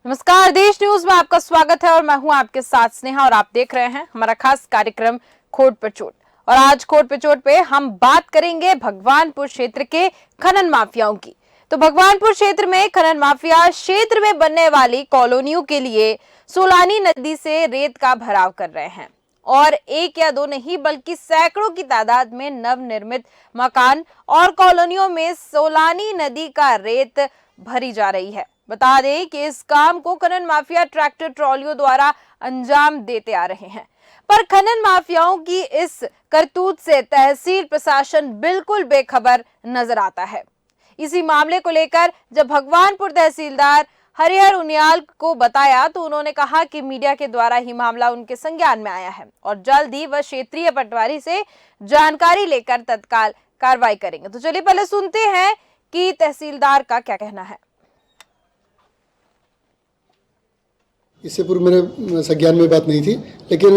नमस्कार, देश न्यूज में आपका स्वागत है और मैं हूं आपके साथ स्नेहा और आप देख रहे हैं हमारा खास कार्यक्रम खोट पे चोट। और आज खोट पे चोट पे हम बात करेंगे भगवानपुर क्षेत्र के खनन माफियाओं की। तो भगवानपुर क्षेत्र में खनन माफिया क्षेत्र में बनने वाली कॉलोनियों के लिए सोलानी नदी से रेत का भराव कर रहे हैं और एक या दो नहीं बल्कि सैकड़ों की तादाद में नवनिर्मित मकान और कॉलोनियों में सोलानी नदी का रेत भरी जा रही है। बता दें कि इस काम को खनन माफिया ट्रैक्टर ट्रॉलियों द्वारा अंजाम देते आ रहे हैं, पर खनन माफियाओं की इस करतूत से तहसील प्रशासन बिल्कुल बेखबर नजर आता है। इसी मामले को लेकर जब भगवानपुर तहसीलदार हरिहर उनियाल को बताया तो उन्होंने कहा कि मीडिया के द्वारा ही मामला उनके संज्ञान में आया है और जल्द ही वह क्षेत्रीय पटवारी से जानकारी लेकर तत्काल कार्रवाई करेंगे। तो चलिए पहले सुनते हैं कि तहसीलदार का क्या कहना है। इससे पूर्व मेरे संज्ञान में बात नहीं थी, लेकिन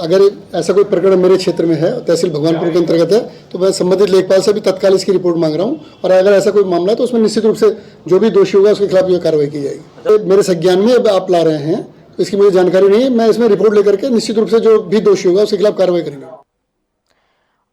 अगर ऐसा कोई प्रकरण मेरे क्षेत्र में है, तहसील भगवानपुर के अंतर्गत है, तो मैं संबंधित लेखपाल से भी तत्काल इसकी रिपोर्ट मांग रहा हूं और अगर ऐसा कोई मामला है तो उसमें निश्चित रूप से जो भी दोषी होगा उसके खिलाफ यह कार्रवाई की जाएगी। मेरे संज्ञान में अब आप ला रहे हैं तो इसकी मुझे जानकारी नहीं है, मैं इसमें रिपोर्ट लेकर के निश्चित रूप से जो भी दोषी होगा उसके खिलाफ कार्रवाई करेंगे।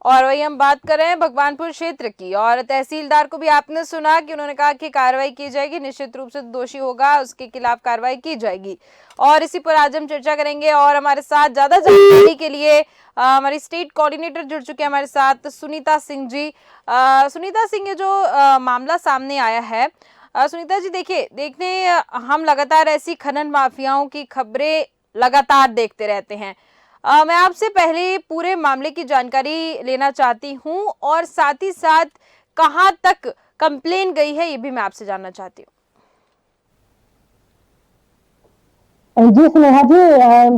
और वही हम बात कर रहे हैं भगवानपुर क्षेत्र की और तहसीलदार को भी आपने सुना कि उन्होंने कहा कि कार्रवाई की जाएगी, निश्चित रूप से दोषी होगा उसके खिलाफ कार्रवाई की जाएगी। और इसी पर आज हम चर्चा करेंगे और हमारे साथ ज्यादा जानकारी के लिए हमारी स्टेट कोऑर्डिनेटर जुड़ चुके हैं हमारे साथ सुनीता सिंह जी। सुनीता सिंह, ये जो मामला सामने आया है, सुनीता जी देखने हम लगातार ऐसी खनन माफियाओं की खबरें लगातार देखते रहते हैं। मैं आपसे पहले पूरे मामले की जानकारी लेना चाहती हूं और साथ ही साथ कहां तक कंप्लेन गई है ये भी मैं आपसे जानना चाहती हूं। जी स्नेहा जी,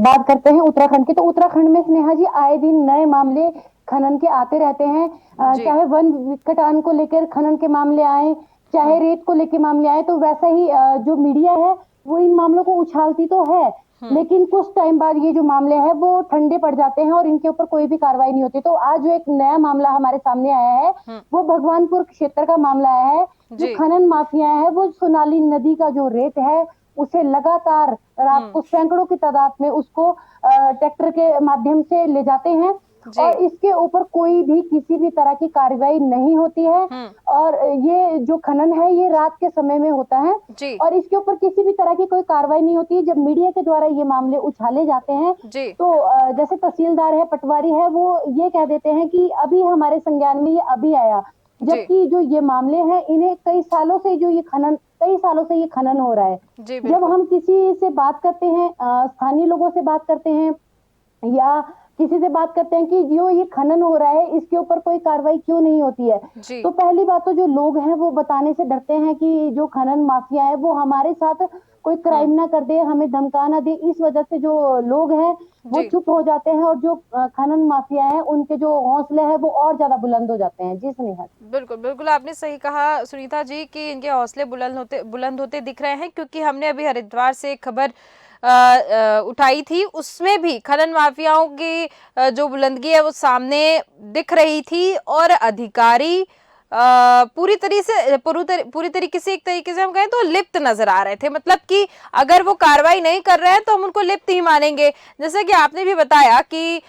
बात करते हैं उत्तराखंड की। तो उत्तराखंड में स्नेहा जी आए दिन नए मामले खनन के आते रहते हैं, चाहे वन कटान को लेकर खनन के मामले आए, चाहे रेत को लेकर मामले आए, तो वैसा ही जो मीडिया है वो इन मामलों को उछालती तो है, लेकिन कुछ टाइम बाद ये जो मामले हैं वो ठंडे पड़ जाते हैं और इनके ऊपर कोई भी कार्रवाई नहीं होती। तो आज जो एक नया मामला हमारे सामने आया है वो भगवानपुर क्षेत्र का मामला आया है। जो खनन माफिया है वो सोनाली नदी का जो रेत है उसे लगातार रात को सैकड़ों की तादाद में उसको ट्रैक्टर के माध्यम से ले जाते हैं और इसके ऊपर कोई भी किसी भी तरह की कार्रवाई नहीं होती है। और ये जो खनन है ये रात के समय में होता है और इसके ऊपर किसी भी तरह की कोई कार्रवाई नहीं होती है। जब मीडिया के द्वारा ये मामले उछाले जाते हैं तो जैसे तहसीलदार है, पटवारी है, वो ये कह देते हैं कि अभी हमारे संज्ञान में ये अभी आया, जबकि जो ये मामले हैं इन्हें कई सालों से ये खनन हो रहा है। जब हम किसी से बात करते हैं, स्थानीय लोगों से बात करते हैं या किसी से बात करते हैं कि जो ये खनन हो रहा है इसके ऊपर कोई कार्रवाई क्यों नहीं होती है, तो पहली बात तो जो लोग हैं वो बताने से डरते हैं कि जो खनन माफिया है वो हमारे साथ कोई क्राइम ना कर दे, हमें धमका ना दे। इस वजह से जो लोग हैं वो चुप हो जाते हैं और जो खनन माफिया है उनके जो हौसले हैं वो और ज्यादा बुलंद हो जाते हैं। जी स्नेहा, बिल्कुल बिल्कुल आपने सही कहा सुनीता जी कि इनके हौसले बुलंद होते दिख रहे हैं, क्योंकि हमने अभी हरिद्वार से खबर उठाई थी, उसमें भी खनन माफियाओं की जो बुलंदगी है वो सामने दिख रही थी और अधिकारी पूरी तरीके से एक तरीके से हम कहें तो लिप्त नजर आ रहे थे। मतलब कि अगर वो कार्रवाई नहीं कर रहे हैं तो हम उनको लिप्त ही मानेंगे। जैसे कि आपने भी बताया कि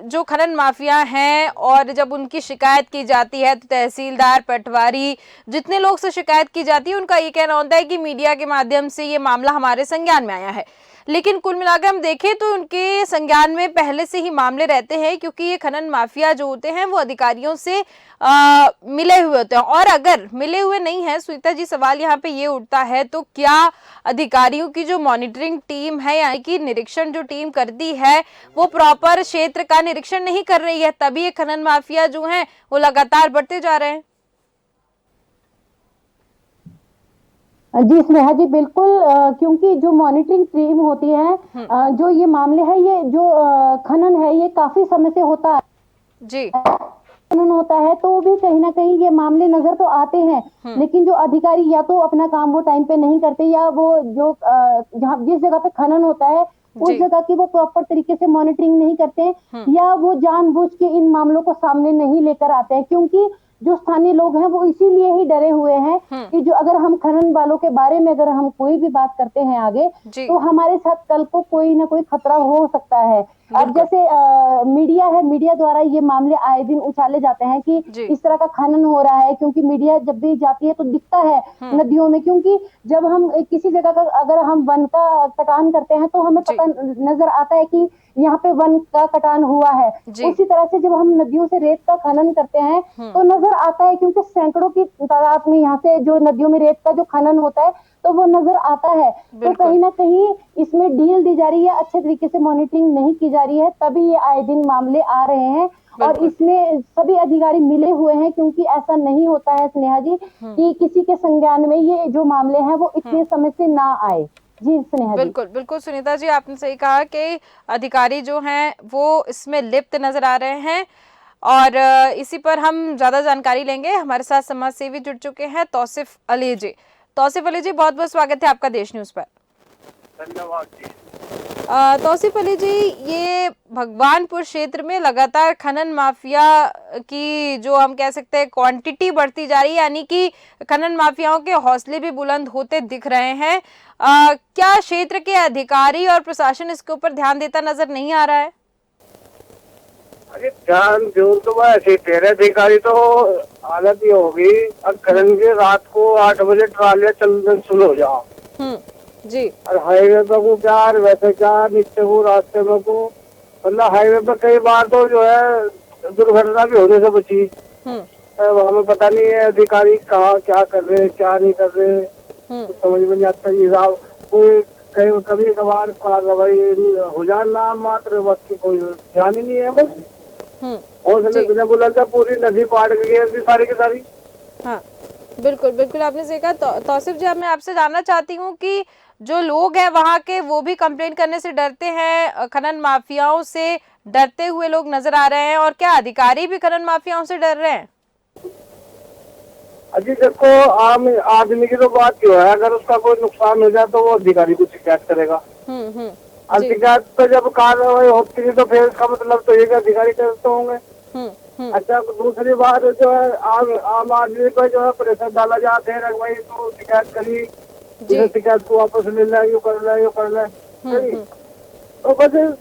जो खनन माफिया हैं और जब उनकी शिकायत की जाती है तो तहसीलदार, पटवारी, जितने लोग से शिकायत की जाती है उनका ये कहना होता है कि मीडिया के माध्यम से ये मामला हमारे संज्ञान में आया है, लेकिन कुल मिलाकर हम देखें तो उनके संज्ञान में पहले से ही मामले रहते हैं, क्योंकि ये खनन माफिया जो होते हैं वो अधिकारियों से मिले हुए होते हैं। और अगर मिले हुए नहीं है सुनीता जी, सवाल यहाँ पे ये उठता है तो क्या अधिकारियों की जो मॉनिटरिंग टीम है यानी कि निरीक्षण जो टीम करती है वो प्रॉपर क्षेत्र का निरीक्षण नहीं कर रही है, तभी ये खनन माफिया जो हैं वो लगातार बढ़ते जा रहे हैं। जी स्नेहा जी, बिल्कुल, क्योंकि जो मॉनिटरिंग टीम होती है, जो ये मामले है, ये जो खनन है ये काफी समय से होता है जी, खनन होता है तो भी कहीं ना कहीं ये मामले नजर तो आते हैं, लेकिन जो अधिकारी या तो अपना काम वो टाइम पे नहीं करते या वो जो जहाँ जिस जगह पे खनन होता है उस जगह की वो प्रॉपर तरीके से मॉनिटरिंग नहीं करते या वो जानबूझ के इन मामलों को सामने नहीं लेकर आते हैं। क्योंकि जो स्थानीय लोग हैं वो इसीलिए ही डरे हुए हैं कि जो अगर हम खनन वालों के बारे में अगर हम कोई भी बात करते हैं आगे, जी। तो हमारे साथ कल को कोई ना कोई खतरा हो सकता है। अब जैसे मीडिया है, मीडिया द्वारा ये मामले आए दिन उछाले जाते हैं कि जी। इस तरह का खनन हो रहा है, क्योंकि मीडिया जब भी जाती है तो दिखता है नदियों में, क्योंकि जब हम किसी जगह का अगर हम वन का कटान करते हैं तो हमें जी। पता नजर आता है कि यहाँ पे वन का कटान हुआ है। जी। उसी तरह से जब हम नदियों से रेत का खनन करते हैं तो नजर आता है, क्योंकि सैकड़ों की तादाद में यहाँ से जो नदियों में रेत का जो खनन होता है तो वो नजर आता है। तो बिल्कुल। कहीं ना कहीं इसमें ढील दी जा रही है, अच्छे तरीके से मॉनिटरिंग नहीं की जा रही है, तभी ये आए दिन मामले आ रहे हैं। और बिल्कुल। इसमें सभी अधिकारी मिले हुए हैं, क्योंकि ऐसा नहीं होता है स्नेहा जी कि किसी के संज्ञान में ये जो मामले हैं वो इतने समय से ना आए। जी स्नेहा जी। बिल्कुल बिल्कुल सुनीता जी, आपने सही कहा कि अधिकारी जो हैं वो इसमें लिप्त नजर आ रहे हैं और इसी पर हम ज्यादा जानकारी लेंगे। हमारे साथ समाज सेवी जुड़ चुके हैं, तौसिफ अली जी। तौसिफ अली जी, बहुत बहुत स्वागत है आपका देश न्यूज पर। धन्यवाद जी। तौसिफ अली जी, ये भगवानपुर क्षेत्र में लगातार खनन माफिया की जो हम कह सकते हैं क्वांटिटी बढ़ती जा रही है, यानी कि खनन माफियाओं के हौसले भी बुलंद होते दिख रहे हैं। क्या क्षेत्र के अधिकारी और प्रशासन इसके ऊपर ध्यान देता नजर नहीं आ रहा है? अरे ध्यान जो तो ऐसे तेरे अधिकारी तो हालत ये होगी, अब खनन के रात को 8 बजे ट्रालियां चलना शुरू हो जाओ। जी। और हाईवे पे को क्या वैसे क्या नीचे को रास्ते में को, मतलब हाईवे पे कई बार तो जो है दुर्घटना भी होने से बची। अब हमें पता नहीं है अधिकारी कहाँ क्या कर रहे हैं क्या नहीं कर रहे हैं, तो समझ में नहीं आता। ये साहब कोई कभी कभार कार्रवाई हो जाए नाम मात्र, वक्त की कोई ध्यान ही नहीं है। बस हौसले बिना बुलंद पूरी नदी पाट गई है सारी की सारी। हाँ बिल्कुल बिल्कुल, आपने सही कहा। तौसिफ जी, मैं आपसे जानना चाहती हूँ कि जो लोग हैं वहाँ के, वो भी कंप्लेन करने से डरते हैं, खनन माफियाओं से डरते हुए लोग नजर आ रहे हैं, और क्या अधिकारी भी खनन माफियाओं से डर रहे हैं? अजी देखो, आम आदमी की तो बात क्यों है, अगर उसका कोई नुकसान हो जाए तो वो अधिकारी को शिकायत करेगा। और शिकायत पे जब कार्रवाई होती है तो फिर इसका मतलब तो ये अधिकारी करते होंगे। अच्छा, दूसरी बात जो है आम आदमी पर जो है प्रेशर डाला जाते हैं, भाई तो शिकायत करी, शिकायत को वापस ले ले, यू कर ले, यू कर ले। तो बस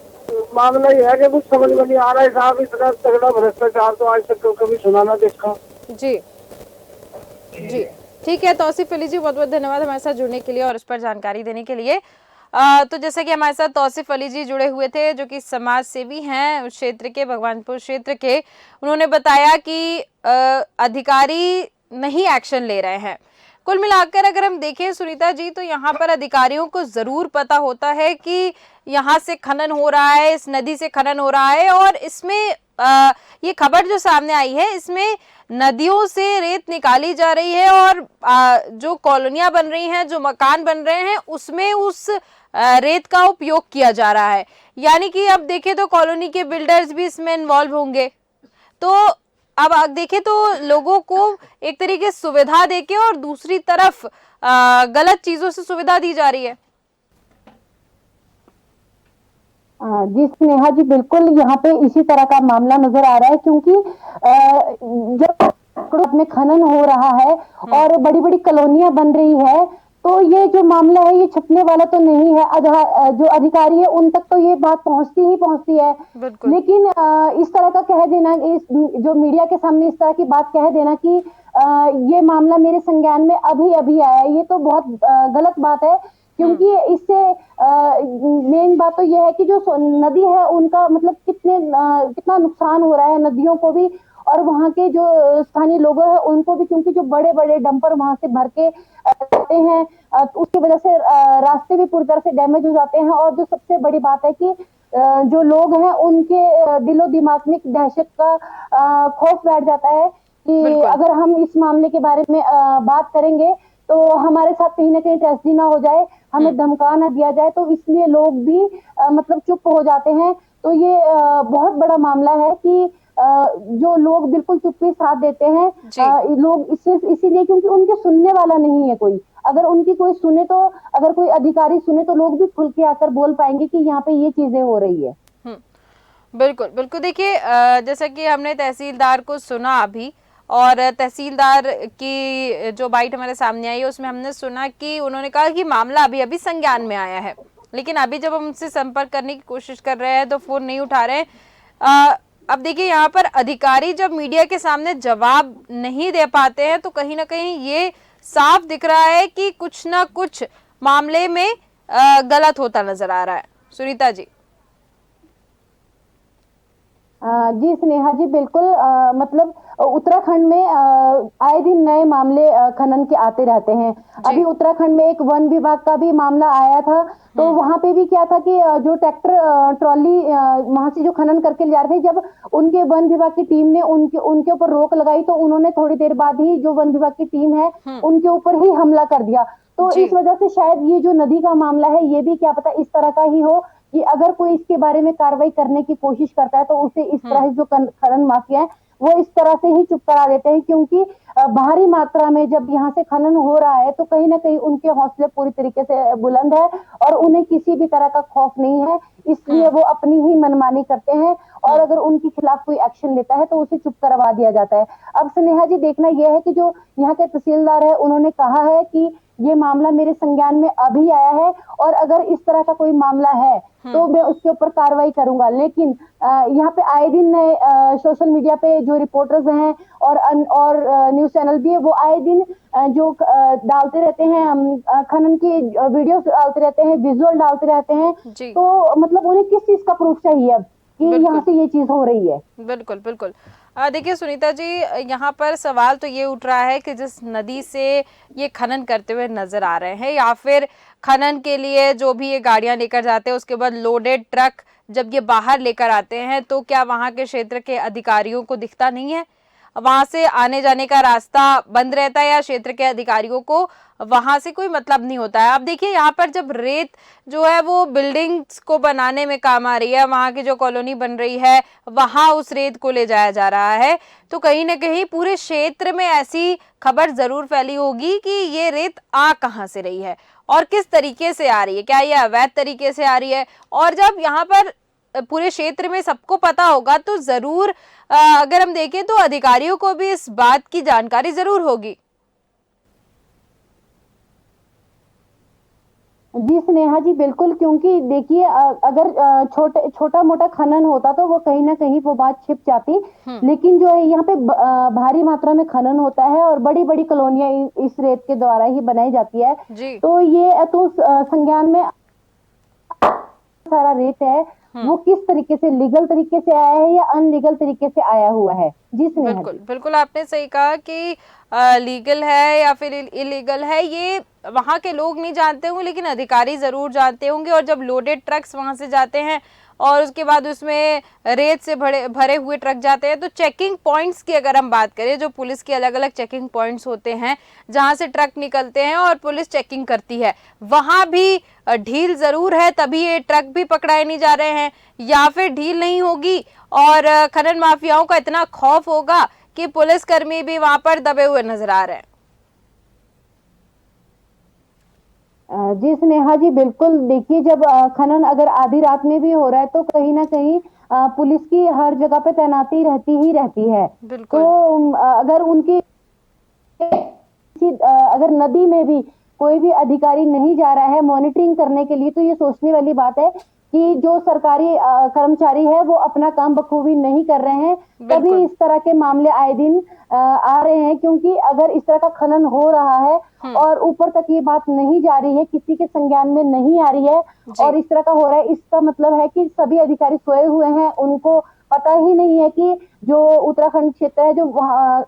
मामला ये है कि कुछ समझ में नहीं आ रहा है साहब, इतना तगड़ा भ्रष्टाचार तो आज तक कभी सुना ना देखा। जी जी, ठीक है तौसिफ अली जी, बहुत बहुत धन्यवाद हमारे साथ जुड़ने के लिए और इस पर जानकारी देने के लिए। तो जैसा कि हमारे साथ तौसिफ अली जी जुड़े हुए थे, जो कि समाज सेवी हैं उस क्षेत्र के, भगवानपुर क्षेत्र के, उन्होंने बताया कि अधिकारी नहीं एक्शन ले रहे हैं। कुल मिलाकर अगर हम देखें सुनीता जी, तो यहाँ पर अधिकारियों को जरूर पता होता है कि यहाँ से खनन हो रहा है, इस नदी से खनन हो रहा है, और इसमें ये खबर जो सामने आई है, इसमें नदियों से रेत निकाली जा रही है और जो कॉलोनियां बन रही हैं, जो मकान बन रहे हैं, उसमें उस रेत का उपयोग किया जा रहा है। यानी कि अब देखें तो कॉलोनी के बिल्डर्स भी इसमें इन्वॉल्व होंगे। तो अब आप देखें तो लोगों को एक तरीके से सुविधा देके और दूसरी तरफ गलत चीजों से सुविधा दी जा रही है। जी स्नेहा जी, बिल्कुल यहाँ पे इसी तरह का मामला नजर आ रहा है, क्योंकि जब में खनन हो रहा है और बड़ी बड़ी कॉलोनियां बन रही है, तो ये जो मामला है ये छुपने वाला तो नहीं है। जो अधिकारी है उन तक तो ये बात पहुंचती है। लेकिन इस तरह का कह देना, जो मीडिया के सामने इस तरह की बात कह देना कि ये मामला मेरे संज्ञान में अभी अभी आया, ये तो बहुत गलत बात है। क्योंकि इससे मेन बात तो यह है कि जो नदी है उनका मतलब कितना नुकसान हो रहा है नदियों को भी, और वहाँ के जो स्थानीय लोग हैं उनको भी, क्योंकि जो बड़े बड़े डंपर वहां से भर के आते हैं, उसकी वजह से रास्ते भी पूरी तरह से डैमेज हो जाते हैं। और जो सबसे बड़ी बात है कि जो लोग हैं उनके दिलो दिमाग में दहशत का खौफ बैठ जाता है कि अगर हम इस मामले के बारे में बात करेंगे तो हमारे साथ कहीं ना कहीं ट्रेजेडी ना हो जाए, हमें धमका ना दिया जाए, तो इसलिए लोग भी मतलब चुप हो जाते हैं। तो ये बहुत बड़ा मामला है कि जो लोग बिल्कुल चुप्पी साथ देते हैं लोग, इसीलिए क्योंकि उनके सुनने वाला नहीं है कोई। अगर उनकी कोई सुने, तो अगर कोई अधिकारी सुने तो लोग भी खुल के आकर बोल पाएंगे कि यहाँ पे ये चीजें हो रही है। बिल्कुल बिल्कुल, देखिए जैसा कि हमने तहसीलदार को सुना अभी, और तहसीलदार की जो बाइट हमारे सामने आई है उसमें हमने सुना कि उन्होंने कहा कि मामला अभी अभी संज्ञान में आया है, लेकिन अभी जब हम उनसे संपर्क करने की कोशिश कर रहे हैं तो फोन नहीं उठा रहे हैं। अब देखिए यहाँ पर अधिकारी जब मीडिया के सामने जवाब नहीं दे पाते हैं तो कहीं ना कहीं ये साफ दिख रहा है कि कुछ ना कुछ मामले में गलत होता नजर आ रहा है। सुनीता जी। जी स्नेहा जी बिल्कुल, मतलब उत्तराखंड में आए दिन नए मामले खनन के आते रहते हैं। अभी उत्तराखंड में एक वन विभाग का भी मामला आया था, तो वहां पे भी क्या था कि जो ट्रैक्टर ट्रॉली वहां से जो खनन करके ले जा रहे थे, जब उनके वन विभाग की टीम ने उनके ऊपर रोक लगाई तो उन्होंने थोड़ी देर बाद ही जो वन विभाग की टीम है उनके ऊपर ही हमला कर दिया। तो इस वजह से शायद ये जो नदी का मामला है ये भी क्या पता इस तरह का ही हो कि अगर कोई इसके बारे में कार्रवाई करने की कोशिश करता है तो उसे इस तरह जो खनन माफिया है वो इस तरह से ही चुप करा देते हैं, क्योंकि भारी मात्रा में जब यहाँ से खनन हो रहा है तो कहीं ना कहीं उनके हौसले पूरी तरीके से बुलंद है और उन्हें किसी भी तरह का खौफ नहीं है, इसलिए वो अपनी ही मनमानी करते हैं और अगर उनके खिलाफ कोई एक्शन लेता है तो उसे चुप करवा दिया जाता है। अब स्नेहा जी देखना यह है कि जो यहाँ के तहसीलदार है उन्होंने कहा है कि ये मामला मेरे संज्ञान में अभी आया है और अगर इस तरह का कोई मामला है तो मैं उसके ऊपर कार्रवाई करूंगा, लेकिन यहाँ पे आए दिन नए सोशल मीडिया पे जो रिपोर्टर्स हैं और न्यूज चैनल भी है वो आए दिन जो डालते रहते हैं खनन की वीडियोस डालते रहते हैं, विजुअल डालते रहते हैं, तो मतलब उन्हें किस चीज का प्रूफ चाहिए अब कि यहाँ से ये चीज हो रही है। बिल्कुल बिल्कुल। देखिए सुनीता जी, यहाँ पर सवाल तो ये उठ रहा है कि जिस नदी से ये खनन करते हुए नजर आ रहे हैं या फिर खनन के लिए जो भी ये गाड़ियां लेकर जाते हैं उसके बाद लोडेड ट्रक जब ये बाहर लेकर आते हैं तो क्या वहां के क्षेत्र के अधिकारियों को दिखता नहीं है? वहां से आने जाने का रास्ता बंद रहता है या क्षेत्र के अधिकारियों को वहां से कोई मतलब नहीं होता है? अब देखिए यहाँ पर जब रेत जो है वो बिल्डिंग्स को बनाने में काम आ रही है, वहां की जो कॉलोनी बन रही है वहां उस रेत को ले जाया जा रहा है, तो कहीं ना कहीं पूरे क्षेत्र में ऐसी खबर जरूर फैली होगी कि ये रेत आ कहां से रही है और किस तरीके से आ रही है, क्या ये अवैध तरीके से आ रही है। और जब यहाँ पर पूरे क्षेत्र में सबको पता होगा तो जरूर अगर हम देखें तो अधिकारियों को भी इस बात की जानकारी जरूर होगी। जी स्नेहा जी बिल्कुल, क्योंकि देखिए अगर छोटा मोटा खनन होता तो वो कहीं ना कहीं वो बात छिप जाती, लेकिन जो है यहाँ पे भारी मात्रा में खनन होता है और बड़ी बड़ी कॉलोनियां इस रेत के द्वारा ही बनाई जाती है, तो ये तो संज्ञान में सारा रेत है वो किस तरीके से लीगल तरीके से आया है या अनलीगल तरीके से आया हुआ है। जी बिल्कुल बिल्कुल, आपने सही कहा कि लीगल है या फिर इलीगल है ये वहां के लोग नहीं जानते होंगे लेकिन अधिकारी जरूर जानते होंगे। और जब लोडेड ट्रक्स वहां से जाते हैं और उसके बाद उसमें रेत से भरे हुए ट्रक जाते हैं तो चेकिंग पॉइंट्स की अगर हम बात करें, जो पुलिस के अलग अलग चेकिंग पॉइंट्स होते हैं जहां से ट्रक निकलते हैं और पुलिस चेकिंग करती है, वहां भी ढील जरूर है, तभी ये ट्रक भी पकड़ाए नहीं जा रहे हैं, या फिर ढील नहीं होगी और खनन माफियाओं का इतना खौफ होगा कि पुलिसकर्मी भी वहां पर दबे हुए नजर आ रहे हैं। जी स्नेहा जी बिल्कुल, देखिए जब खनन अगर आधी रात में भी हो रहा है तो कहीं ना कहीं पुलिस की हर जगह पे तैनाती रहती ही रहती है। तो अगर उनकी अगर नदी में भी कोई भी अधिकारी नहीं जा रहा है मॉनिटरिंग करने के लिए तो ये सोचने वाली बात है कि जो सरकारी कर्मचारी है वो अपना काम बखूबी नहीं कर रहे हैं, तभी इस तरह के मामले आए दिन आ रहे हैं। क्योंकि अगर इस तरह का खनन हो रहा है और ऊपर तक ये बात नहीं जा रही है, किसी के संज्ञान में नहीं आ रही है और इस तरह का हो रहा है, इसका मतलब है कि सभी अधिकारी सोए हुए हैं, उनको पता ही नहीं है कि जो उत्तराखंड क्षेत्र है, जो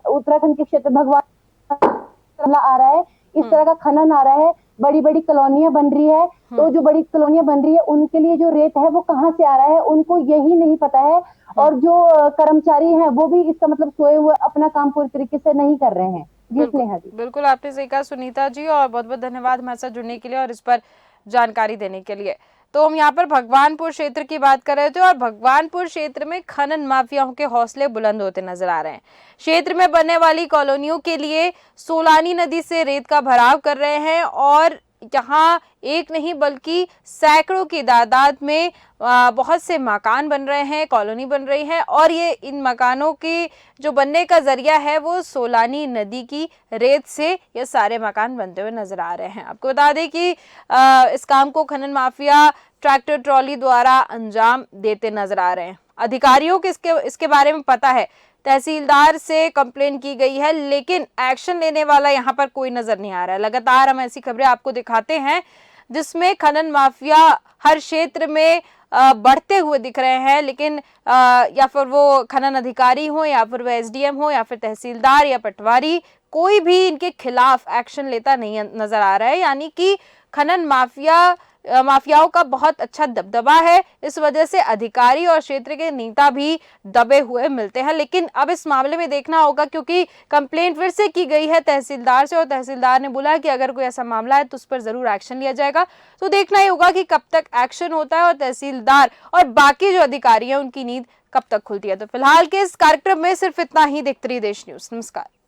उत्तराखंड के क्षेत्र भगवान आ रहा है, इस तरह का खनन आ रहा है, बड़ी बड़ी कॉलोनियां बन रही है, तो जो बड़ी कॉलोनियां बन रही है उनके लिए जो रेत है वो कहाँ से आ रहा है उनको यही नहीं पता है और जो कर्मचारी हैं वो भी इसका मतलब सोए हुए अपना काम पूरी तरीके से नहीं कर रहे हैं। जी स्नेहा जी बिल्कुल, आपने सही कहा सुनीता जी, और बहुत बहुत धन्यवाद हमारे साथ जुड़ने के लिए और इस पर जानकारी देने के लिए। तो हम यहाँ पर भगवानपुर क्षेत्र की बात कर रहे थे और भगवानपुर क्षेत्र में खनन माफियाओं के हौसले बुलंद होते नजर आ रहे हैं। क्षेत्र में बनने वाली कॉलोनियों के लिए सोलानी नदी से रेत का भराव कर रहे हैं और यहाँ एक नहीं बल्कि सैकड़ों की तादाद में बहुत से मकान बन रहे हैं, कॉलोनी बन रही है और ये इन मकानों की जो बनने का जरिया है वो सोलानी नदी की रेत से ये सारे मकान बनते हुए नजर आ रहे हैं। आपको बता दें कि इस काम को खनन माफिया ट्रैक्टर ट्रॉली द्वारा अंजाम देते नजर आ रहे हैं। अधिकारियों को इसके बारे में पता है, तहसीलदार से कंप्लेन की गई है, लेकिन एक्शन लेने वाला यहाँ पर कोई नजर नहीं आ रहा है। लगातार हम ऐसी खबरें आपको दिखाते हैं जिसमें खनन माफिया हर क्षेत्र में बढ़ते हुए दिख रहे हैं, लेकिन या फिर वो खनन अधिकारी हो या फिर वो एसडीएम हो या फिर तहसीलदार या पटवारी, कोई भी इनके खिलाफ एक्शन लेता नहीं नजर आ रहा है। यानी कि खनन माफियाओं का बहुत अच्छा दबदबा है, इस वजह से अधिकारी और क्षेत्र के नेता भी दबे हुए मिलते हैं। लेकिन अब इस मामले में देखना होगा, क्योंकि कंप्लेंट फिर से की गई है तहसीलदार से और तहसीलदार ने बोला कि अगर कोई ऐसा मामला है तो उस पर जरूर एक्शन लिया जाएगा। तो देखना ही होगा कि कब तक एक्शन होता है और तहसीलदार और बाकी जो अधिकारी हैं उनकी नींद कब तक खुलती है। तो फिलहाल के इस कार्यक्रम में सिर्फ इतना ही। देखते रहिए देश न्यूज। नमस्कार।